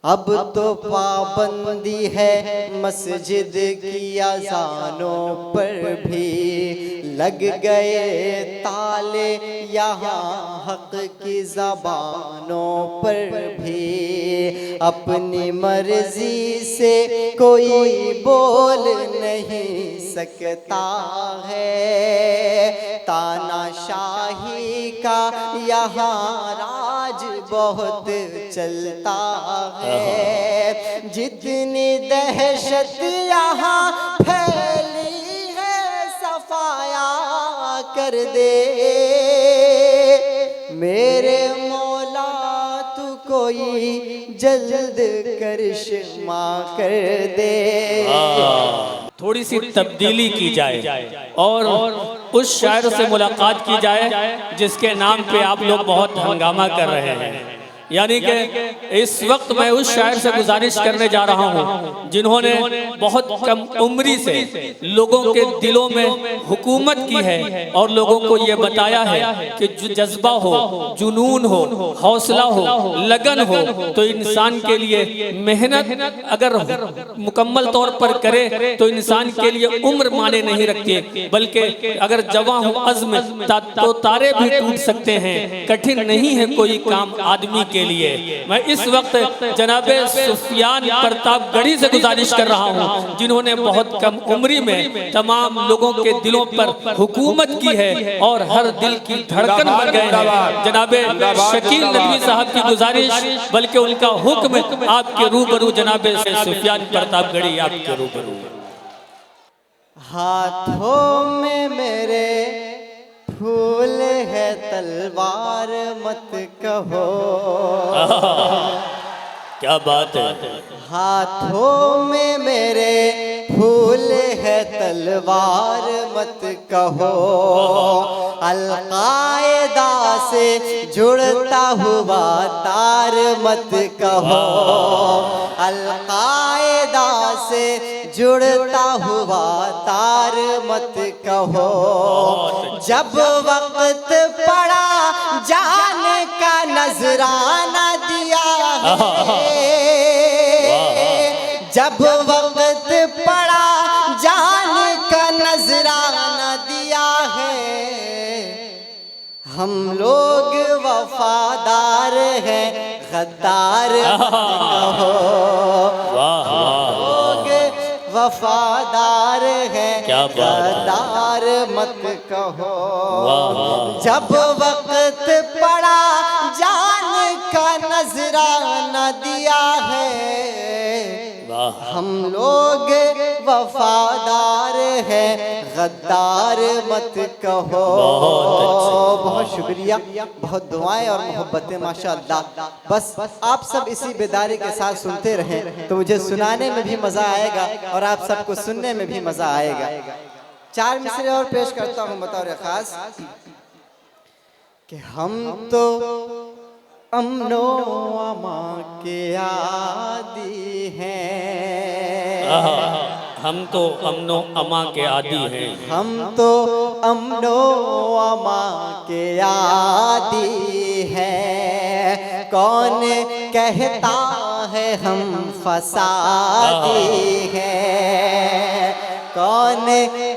अब तो पाबंदी है मस्जिद की अज़ानों पर भी, लग गए ताले यहाँ हक की ज़बानों पर भी। अपनी मर्जी से कोई बोल नहीं सकता है, तानाशाही का यहाँ राज बहुत चलता है। जितनी दहशत यहाँ फैली है सफाया कर दे, मेरे मौला तू कोई जल्द करिश्मा कर दे। थोड़ी सी तब्दीली की जाए और उस शायर से मुलाकात की जाए जिसके नाम पे आप लोग बहुत हंगामा कर रहे हैं। यानी कि इस वक्त मैं उस शायर से गुजारिश करने जा रहा हूँ जिन्होंने बहुत कम उम्री से लोगों के दिलों में हुकूमत की है और लोगों को ये बताया है कि जो जज्बा हो, जुनून हो, हौसला हो, लगन हो तो इंसान के लिए मेहनत अगर मुकम्मल तौर पर करे तो इंसान के लिए उम्र माने नहीं रखती, बल्कि अगर जवां हो अज़्म तो तारे भी टूट सकते हैं। कठिन नहीं है कोई काम आदमी के लिए। मैं इस वक्त जनाबे सुफियान प्रतापगढ़ी से गुजारिश कर रहा हूं जिन्होंने बहुत कम उम्री में तमाम लोगों के दिलों पर हुकूमत की है और हर दिल की धड़कन बन गए हैं। जनाबे शकील नदवी साहब की गुजारिश, बल्कि उनका हुक्म आपके रूबरू जनाबे सुफियान प्रतापगढ़ी आपके रूबरू। हाथों में मेरे फूल है तलवार मत कहो, क्या बात है। हाथों में मेरे फूल है तलवार मत कहो, अल-कायदा से जुड़ता हुआ तार मत कहो, अल-कायदा से जुड़ता हुआ तार मत कहो। जब वक्त पड़ा जान का नजराना दिया है, जब वक्त पड़ा जान का नजराना दिया है। हम लोग वफादार हैं गद्दार कहो, वफादार है गद्दार मत कहो। जब वक्त पड़ा जान का नजराना दिया है, हम लोग वफादार हैं गद्दार मत कहो। बहुत शुक्रिया, बहुत दुआएं और मोहब्बतें माशाअल्लाह। बस आप सब इसी बेदारी के साथ सुनते रहें तो मुझे सुनाने में भी मज़ा आएगा और आप सबको सुनने में भी मज़ा आएगा। 4 मिसरे और पेश करता हूँ बतौर खास कि हम तो अमनो अमा के आदी हैं, हम तो अमनो अमा के आदी हैं, हम तो अमनो अमा के आदी हैं। कौन कहता है हम फसादी हैं, कौन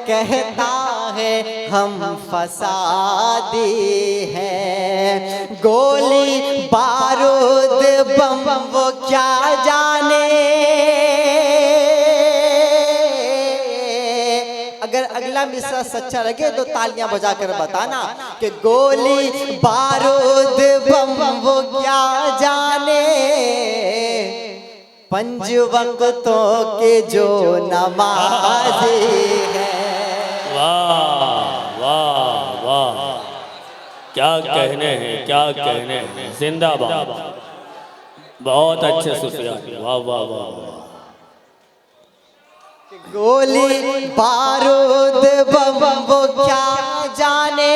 कहता है हम फसादी हैं। गोली बारूद बम वो क्या जाने, अगर अगला मिसरा सच्चा लगे तो तालियां बजाकर बताना कि गोली बारूद बम वो क्या जाने। 5 वक्तों के जो नमाज़ी हैं। वाह वाह वाह, क्या कहने हैं, क्या कहने हैं। जिंदाबाद, बहुत अच्छे सुफियान, वाह वाह वाह। गोली बारूद बम वो क्या जाने,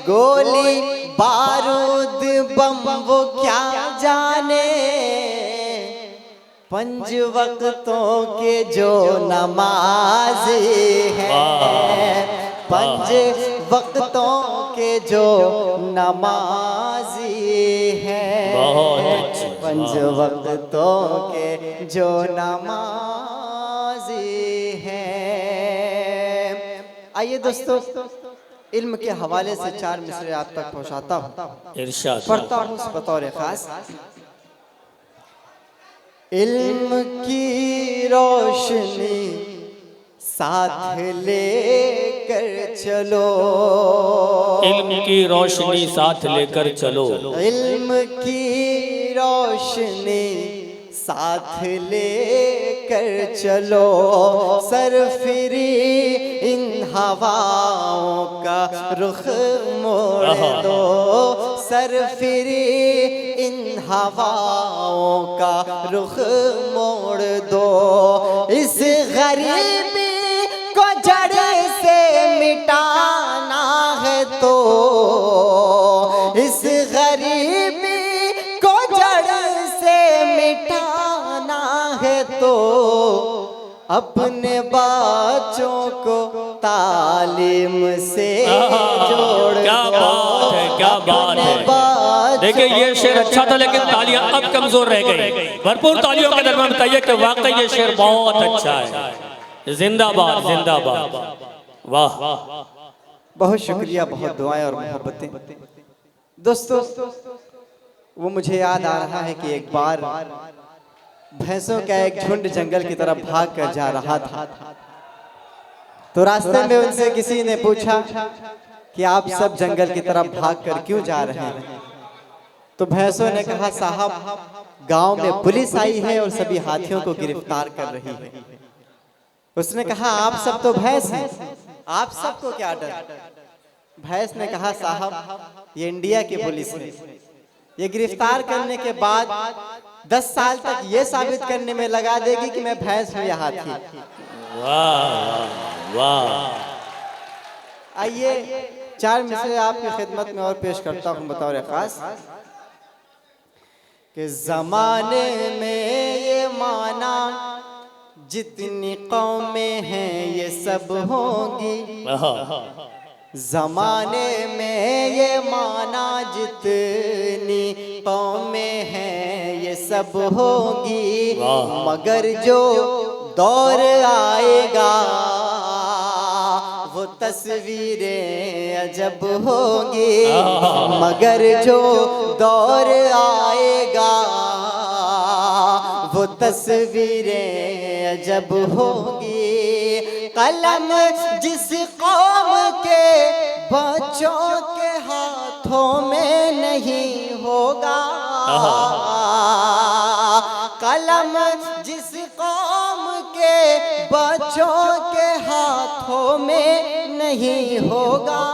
गोली बारूद बम वो क्या जाने। 5 वक्तों के जो नमाज़ी हैं, 5 वक्तों के जो नमाजी हैं, बहुत अच्छे, पंज वक्तों के जो नमाजी हैं। आइए दोस्तों, इल्म के हवाले से 4 मिसरे आप तक पहुंचाता हूँ, इरशाद। पढ़ता हूँ बतौर खास। इल्म की रोशनी साथ लेकर चलो, इल्म की रोशनी साथ लेकर चलो, इल्म की रोशनी साथ लेकर चलो, सरफिरी इन हवाओं का रुख मोड़ दो, सरफिरी इन हवाओं का रुख मोड़ दो। इस गरीबी को जड़ से मिटाना है तो, इस गरीबी को जड़ से मिटाना है तो, अपने बच्चों को तालीम से जोड़ क्या दो। बात है, क्या बात है। देखिए ये शेर अच्छा था, लेकिन तालियां अब कमजोर रह गई। भरपूर तालियों के दरमियान बताइए कि वाकई ये शेर बहुत अच्छा है। जिंदाबाद जिंदाबाद, वाह। बहुत शुक्रिया, बहुत दुआएं और मोहब्बतें। दोस्तों, वो मुझे याद आ रहा है कि एक बार भैंसों का एक झुंड जंगल की तरफ भाग कर जा रहा था, तो रास्ते में उनसे किसी ने पूछा कि आप सब जंगल की तरफ भाग कर क्यों जा रहे हैं? तो भैंसों ने कहा, साहब गांव में पुलिस आई है और सभी हाथियों को गिरफ्तार कर रही है। उसने कहा, आप सब तो भैंस हैं, आप सबको क्या डर? भैंस ने कहा, साहब ये इंडिया की पुलिस है, ये गिरफ्तार करने के बाद 10 साल तक ये साबित करने में लगा देगी कि मैं भैंस हूं या हाथी। वाह वाह। आइए 4 मिसरे आपकी खिदमत में और पेश करता हूं बतौर खास कि जमाने में ये माना जितनी कौमें हैं ये सब होंगी, जमाने में ये माना जितनी कौमें हैं ये सब होंगी, मगर जो दौर आएगा वो तस्वीरें अजब होंगी, मगर जो दौर आएगा वो तस्वीरें अजब होंगी। कलम जिस कौम के बच्चों के हाथों में नहीं होगा, कलम जिस कौम के बच्चों के हाथों में नहीं होगा,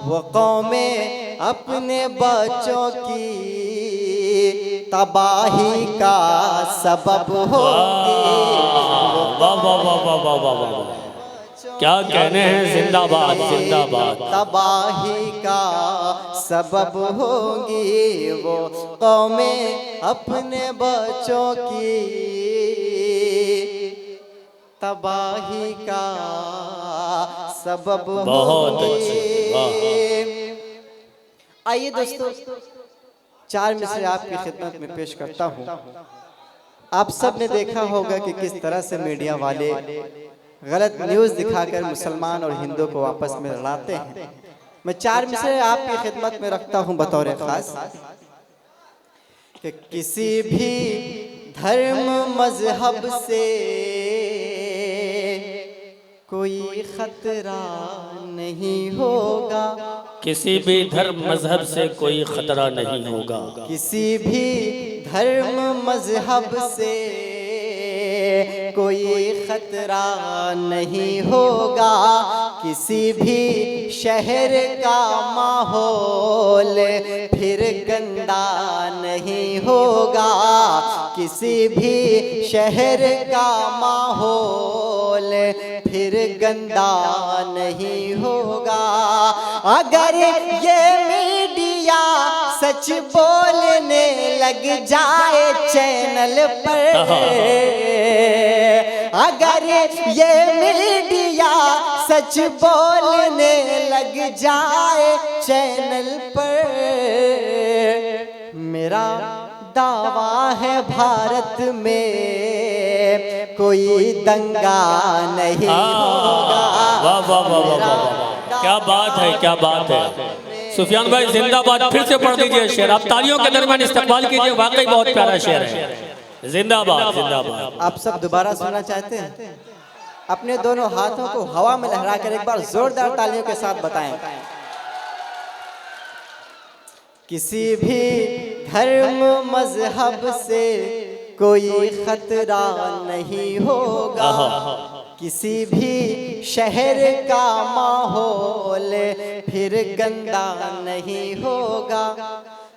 वो कौमें अपने बच्चों की तबाही का सबब होगी। वाह वाह वाह वाह वाह वाह वाह, क्या कहने हैं। जिंदाबाद जिंदाबाद। तबाही का सबब होगी वो कौमें अपने बच्चों की तबाही का सबब बहुत होगी। अच्छे, वाह। आइए दोस्तों, 4 मिसरे आपकी खिदमत में पेश करता हूँ। आप सब ने देखा होगा कि किस तरह से मीडिया वाले गलत न्यूज़ दिखाकर मुसलमान और हिंदू को आपस में लड़ाते हैं। मैं 4 मिसरे आपकी खिदमत में रखता हूँ बतौर खास कि किसी भी धर्म मजहब से कोई खतरा नहीं होगा, किसी भी धर्म मजहब से कोई खतरा नहीं होगा, किसी भी धर्म मजहब से कोई खतरा नहीं होगा, किसी भी शहर का माहौल फिर गंदा नहीं होगा, किसी भी शहर का माहौल फिर गंदा नहीं होगा। अगर ये मीडिया सच बोलने लग जाए चैनल पर, अगर ये मीडिया सच बोलने लग जाए चैनल पर। मेरा दावा है भारत में कोई दंगा नहीं होगा। वाह वाह वाह वाह वाह, क्या बात है, क्या बात है। सुफियान भाई जिंदाबाद फिर से पढ़ दीजिए शेर, आप तालियों के दरमियान इस्तकबाल कीजिए, वाकई बहुत प्यारा शेर है। जिंदाबाद जिंदाबाद। आप सब दोबारा सुनना चाहते हैं? अपने दोनों हाथों को हवा में लहराकर एक बार जोरदार तालियों के साथ बताएं। किसी भी धर्म मजहब से कोई खतरा नहीं होगा, किसी भी शहर का माहौल फिर गंदा नहीं होगा।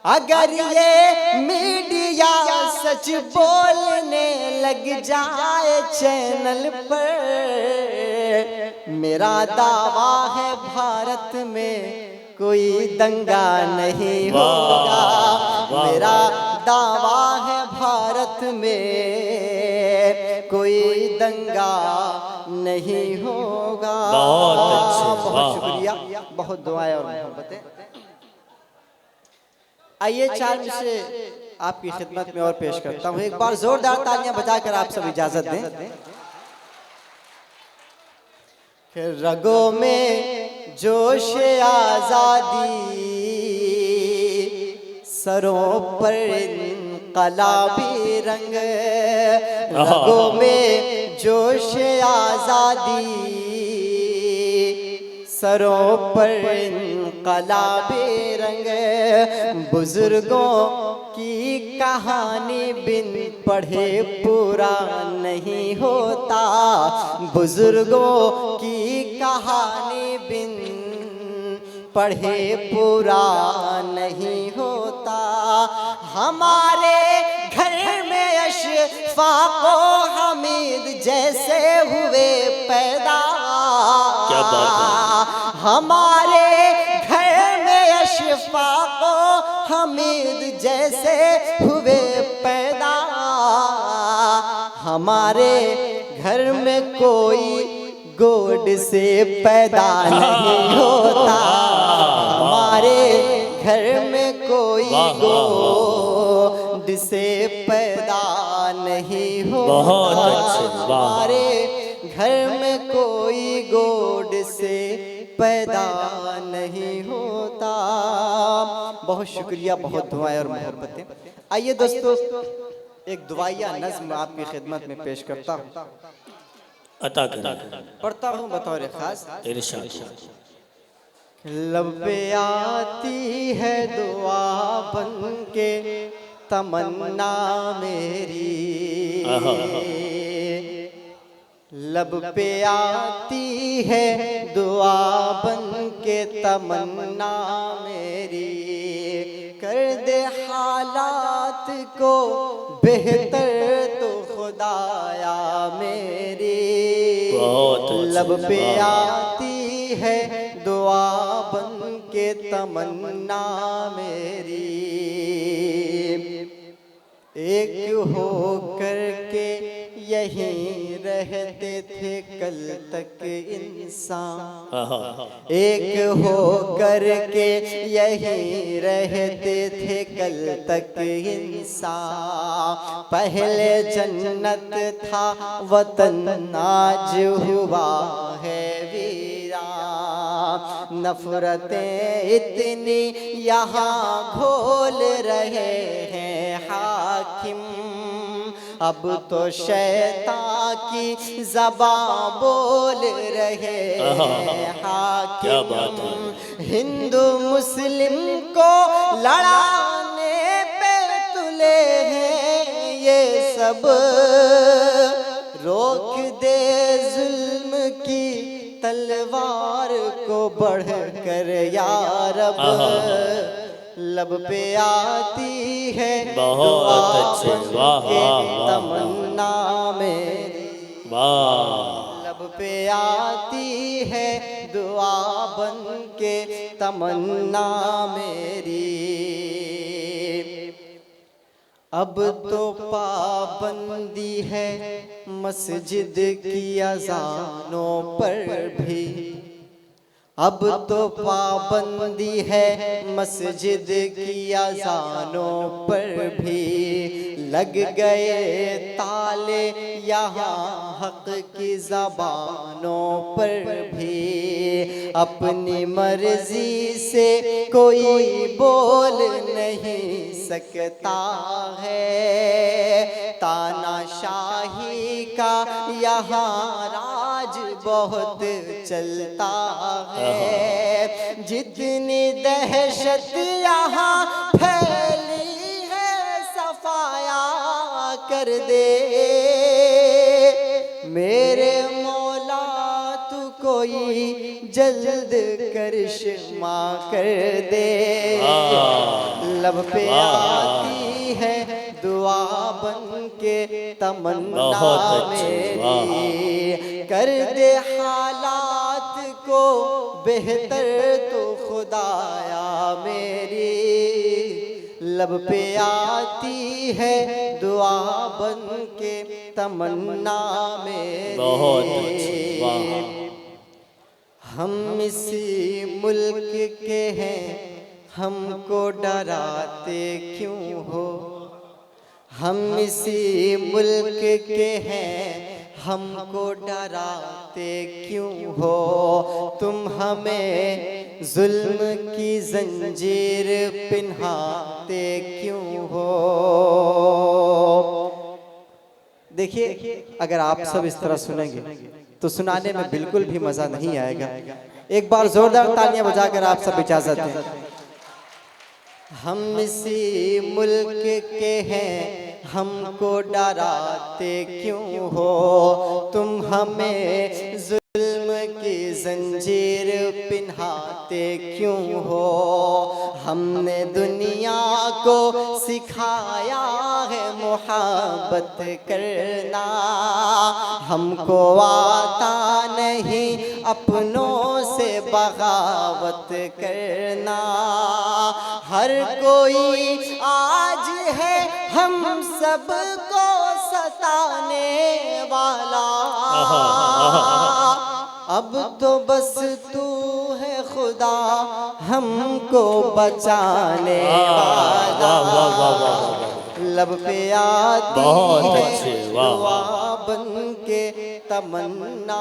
अगर ये मीडिया सच बोलने लग जाए चैनल पर, मेरा दावा है भारत में कोई दंगा नहीं होगा। मेरा दावा है भारत में कोई दंगा नहीं होगा। बहुत अच्छे, बहुत शुक्रिया, बहुत दुआएं और मोहब्बतें। आइए चार से आपकी खिदमत में और पेश करता हूँ। एक बार जोरदार तालियां बजाकर आप सब इजाजत दें। रगों में जोश आजादी, सरों पर इनकलाबी रंग। रगों में जोश आजादी, सरों पर इनकलाबी रंग। बुजुर्गों की कहानी बिन पढ़े पूरा नहीं होता। बुजुर्गों की कहानी बिन पढ़े पूरा नहीं होता। हमारे घर में अशफाक व हमीद जैसे हुए पैदा। क्या बात है। हमारे घर में अशफाक व हमीद जैसे हुए पैदा। हमारे घर में कोई गोद से पैदा नहीं होता। हमारे घर में कोई गोद से पैदा नहीं होता। बहुत अच्छे, वाह। हमारे घर में कोई गोद से पैदा नहीं होता। बहुत शुक्रिया, बहुत दुआएं और मोहब्बतें। आइए दोस्तों, एक दुआया नज़्म आपकी खिदमत में पेश करता हूँ। अता करें, पढ़ता हूँ बतौर खास। इरशाद। लब पे आती है दुआ बन के तमन्ना मेरी। लब पे आती है दुआ बन के तमन्ना मेरी। कर दे हालात को बेहतर तो खुदाया मेरी। लब पे आती है दुआ बन के तमन्ना मेरी। एक हो करके यहीं रहते थे कल तक इंसान। एक हो करके यहीं रहते थे कल तक इंसान। पहले जन्नत था वतन आज हुआ है वीरान। नफरतें इतनी यहाँ घोल रहे हैं हाकिम। अब तो शैतान की ज़बान बोल रहे हैं हाकिम। हिंदू मुस्लिम को लड़ाने पे तुले हैं ये सब। रोक दे जुल्म की तलवार को बढ़ कर या रब। लब पे आती है बहुत अच्छे, वाह तमन्ना मेरी। लब पे आती है दुआ बन के तमन्ना मेरी। अब तो पाबंदी है मस्जिद की अज़ानों पर भी। अब तो पाबंदी है मस्जिद की अज़ानों पर भी। लग गए ताले यहाँ हक की ज़बानों पर भी। अपनी मर्जी से कोई बोल नहीं सकता है। तानाशाही का यहाँ राज बहुत चलता है। जितनी दहशत यहाँ फैली है सफाया कर दे। मेरे मौला तू कोई जल्द करिश्मा कर दे। लब पे आती है दुआ बन के तमन्ना मेरी। कर दे हालात को बेहतर तो खुदाया मेरी। लब पे आती है दुआ बन के तमन्ना मेरी। हम इसी मुल्क के हैं, हमको डराते क्यों हो। हम इसी मुल्क के हैं, हमको डराते क्यों हो। तुम हमें जुल्म की जंजीर पिन्हाते क्यों हो। देखिए, अगर आप सब इस तरह सुनेंगे तो सुनाने में बिल्कुल भी मजा नहीं आएगा। एक बार जोरदार तालियां बजाकर आप सब इजाजत दें। हम इसी मुल्क के हैं, हमको डराते क्यों हो। तुम हमें जुल्म की जंजीर पिन्हाते क्यों हो। हमने दुनिया को सिखाया है मोहब्बत करना। हमको आता नहीं अपनों से बगावत करना। हर कोई आज है हम सबको सताने वाला। अब तो बस तू है खुदा हमको बचाने वाला। लब पे आती है दुआ बन के तमन्ना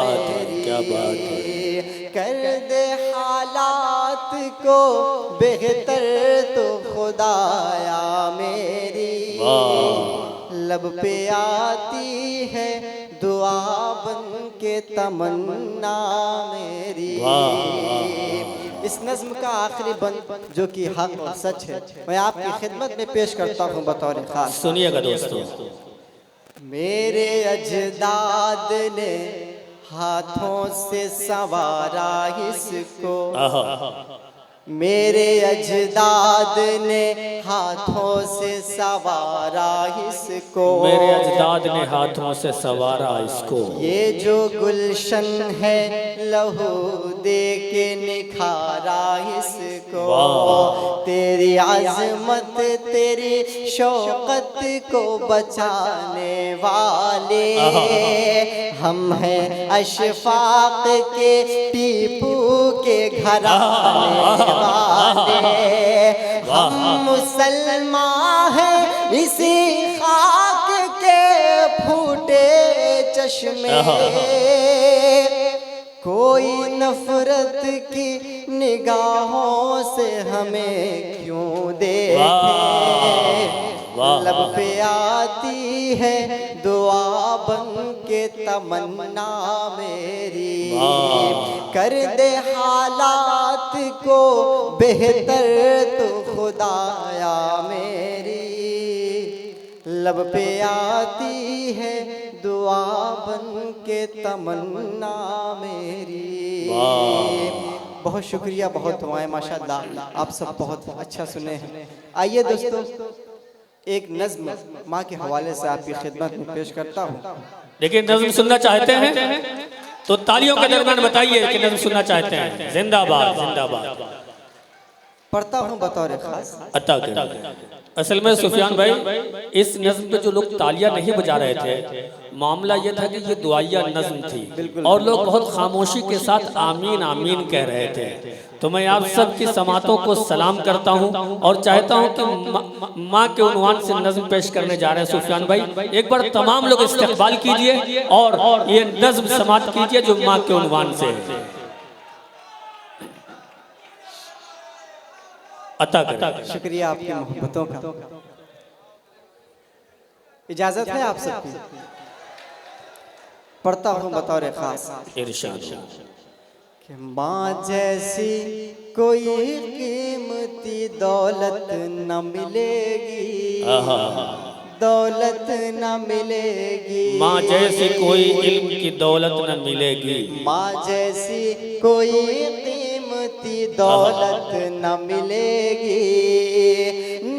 मेरी। क्या बात है। कर दे हालात को बेहतर तो खुदाया मेरी। लब पे आती है दुआ बन के तमन्ना मेरी। इस नज्म का आखिरी बंद जो कि हक और सच है, मैं आपकी खिदमत में पेश करता हूँ बतौर खास। सुनिएगा दोस्तों। मेरे अजदाद ने हाथों से संवारा इसको। मेरे अजदाद ने हाथों से संवारा इसको। मेरे अजदाद ने हाथों से संवारा इसको। ये जो गुलशन है लहू दे के निखारा इसको। तेरी आज़मत तेरी शौकत को बचाने वाले हम हैं। अशफाक के टीपू के घराने वाले हम मुसलमान हैं। इसी खाक के फूटे चश्मे कोई नफरत की निगाहों से हमें क्यों देखे। लब पे आती है दुआ बन के तमन्ना मेरी। कर दे हालात को बेहतर तो खुदाया मेरी। लब पे आती है दुआ बन के तमन्ना मेरी। बहुत शुक्रिया, बहुत दुआएं माशाअल्लाह। आप सब बहुत अच्छा सुने हैं। आइए दोस्तों, एक नज्म माँ के हवाले से आपकी खिदमत में पेश करता हूँ। लेकिन नज्म सुनना चाहते हैं तो तालियों के दरमियान बताइए कि नज्म सुनना चाहते हैं। जिंदाबाद जिंदाबाद। पढ़ता हूँ बतौर खास। अता कर। असल में सुफियान भाई, इस नज्म पे जो लोग तालियां नहीं बजा रहे थे, मामला ये था कि ये दुआया नज्म थी और लोग बहुत खामोशी के साथ आमीन आमीन कह रहे थे। तो मैं आप सब की समातों को सलाम करता हूँ और चाहता हूँ कि माँ के उन्वान से नज्म पेश करने जा रहे हैं सुफियान भाई। एक बार तमाम लोग इस्तकबाल कीजिए और ये नज्म समात कीजिए जो माँ के उन्वान से है। अता कर। शुक्रिया आपकी मोहब्बतों का। इजाजत है आप सबकी। पढ़ता हूँ बतौर खास। इरशाद। कि माँ जैसी कोई कीमती दौलत न मिलेगी, दौलत न मिलेगी। माँ जैसी कोई इल्म की दौलत न मिलेगी, माँ जैसी कोई कीमती दौलत न मिलेगी।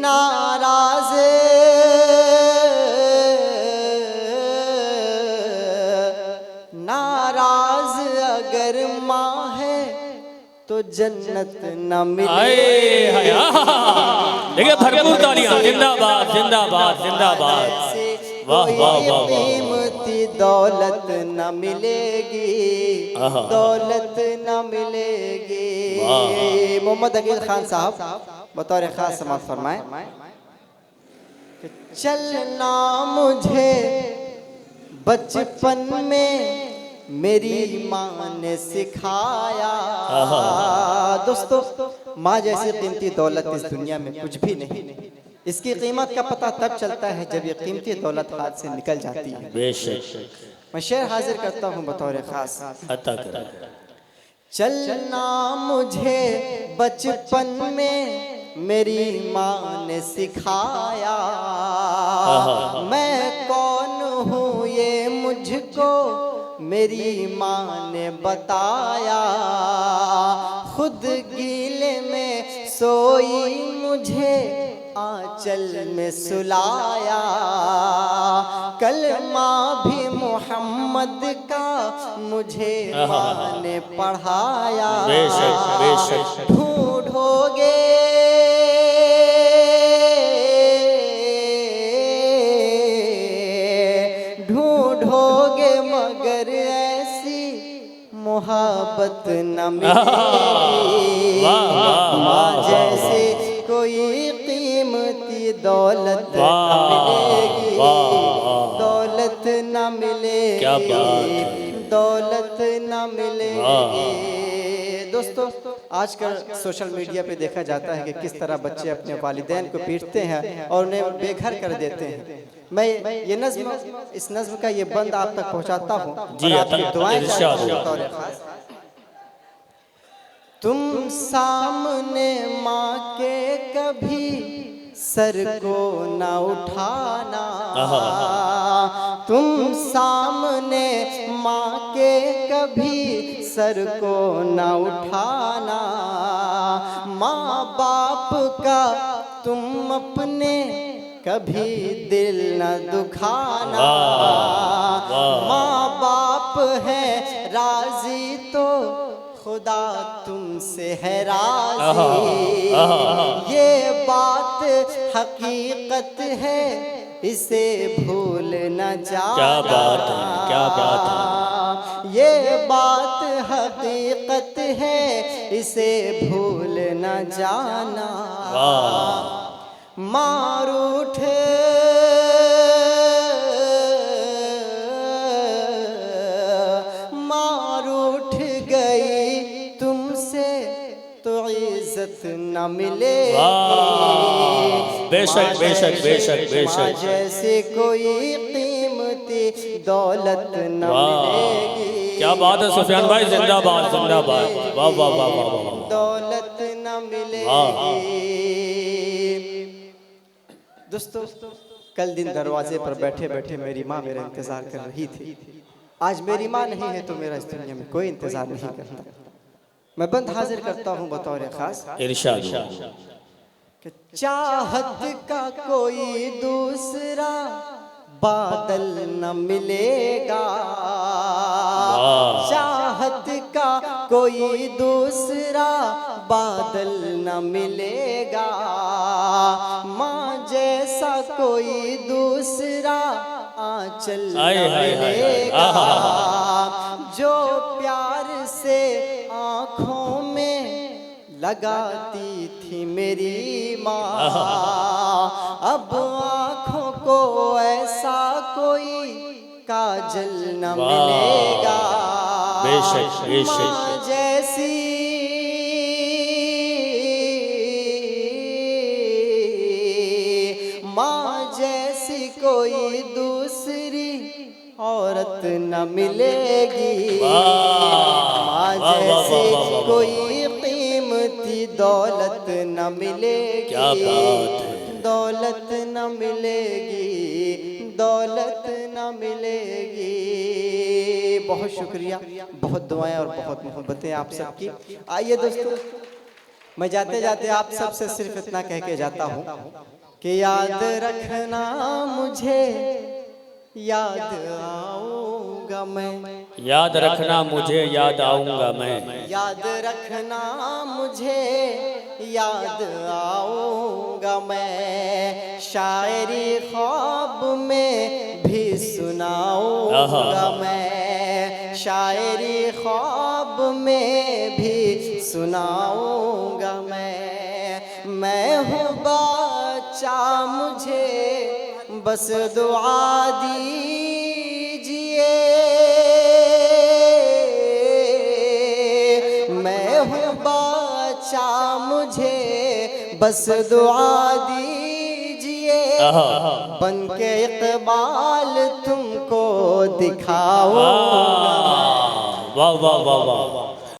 नाराज नाराज अगर माँ है तो जन्नत न मिलेगी। देखिए भरपूर तालियां। जिंदाबाद जिंदाबाद जिंदाबाद। वाह वाह वाह वाह। कीमती दौलत न मिलेगी, दौलत न मिलेगी। मोहम्मद अकील खान साहब बतौर खास समात फरमाए। चलना मुझे बचपन में मेरी माँ ने सिखाया। दोस्तों, माँ जैसी कीमती दौलत इस दुनिया में कुछ भी नहीं। इसकी कीमत का पता तब चलता है जब ये कीमती दौलत हाथ से निकल जाती है। बेशक। मैं शेर हाजिर करता हूँ बतौर खास। अता कर। चलना मुझे बचपन में मेरी माँ ने सिखाया। मैं कौन हूँ ये मुझको मेरी माँ ने बताया। खुद गीले में सोई मुझे आंचल में सुलाया। कलमा भी मोहम्मद का मुझे माँ ने पढ़ाया। बेशक बेशक। ढूंढोगे ढूंढोगे मगर ऐसी मोहब्बत न मिलेगी। माँ जैसे कोई कीमती दौलत न मिलेगी, दौलत न मिलेगी, दौलत न मिलेगी। दोस्तों, आजकल सोशल मीडिया पे देखा जाता है कि किस तरह बच्चे अपने वालिदैन को पीटते हैं और उन्हें बेघर कर देते हैं। मैं ये नज्म, इस नज्म का ये बंद आप तक पहुंचाता हूँ। जी, दुआएं इरशाद। बतौर खास। तुम सामने माँ के कभी सर को न उठाना। तुम सामने माँ के कभी सर को न उठाना। माँ बाप का तुम अपने कभी दिल न दुखाना। माँ बाप है राजी तो खुदा तुमसे है राजी। ये बात हकीकत है, इसे भूल न जाना। क्या बात है, क्या बात है। ये बात हकीकत है, इसे भूल न जाना। मार उठे इज्जत न मिले। बेशक बेशक बेशक बेशक। जैसे कोई कीमती दौलत न मिलेगी। क्या बात है सुफियान भाई, जिंदाबाद जिंदाबाद। वाह वाह वाह वाह वाह। दौलत न मिलेगी। दोस्तों, कल दिन दरवाजे पर बैठे बैठे मेरी माँ मेरा इंतजार कर रही थी। आज मेरी माँ नहीं है तो मेरा इस दुनिया में कोई इंतजार नहीं करता। मैं बंद हाजिर करता हूँ बतौर खास। इरशाद। चाहत का कोई दूसरा बादल न मिलेगा, चाहत का कोई दूसरा बादल न मिलेगा, माँ जैसा कोई दूसरा आंचल न मिलेगा, जो प्यार से आँखों में लगाती थी मेरी माँ, अब आँखों को ऐसा कोई काजल न मिलेगा। बेशक बेशक। माँ जैसी माँ जैसी कोई दूसरी औरत न मिलेगी, माँ जैसी कोई कीमती दौलत न मिलेगी, क्या बात है। दौलत न मिलेगी, दौलत न मिलेगी। बहुत शुक्रिया, बहुत दुआएं और बहुत मोहब्बतें आप सबकी। आइए दोस्तों, मैं जाते जाते आप सबसे सिर्फ इतना कह के जाता हूँ कि याद रखना मुझे, याद आऊंगा मैं, याद रखना मुझे, याद आऊंगा मैं, याद रखना मुझे, याद आऊंगा मैं, शायरी ख्वाब में भी सुनाऊंगा मैं, शायरी ख्वाब में भी सुनाऊंगा मैं हूँ बच्चा, मुझे बस दुआ दीजिए, मैं हूँ बच्चा, मुझे बस दुआ दीजिए, बन के इकबाल तुमको दिखाऊंगा। वाह वाह वाह वाह।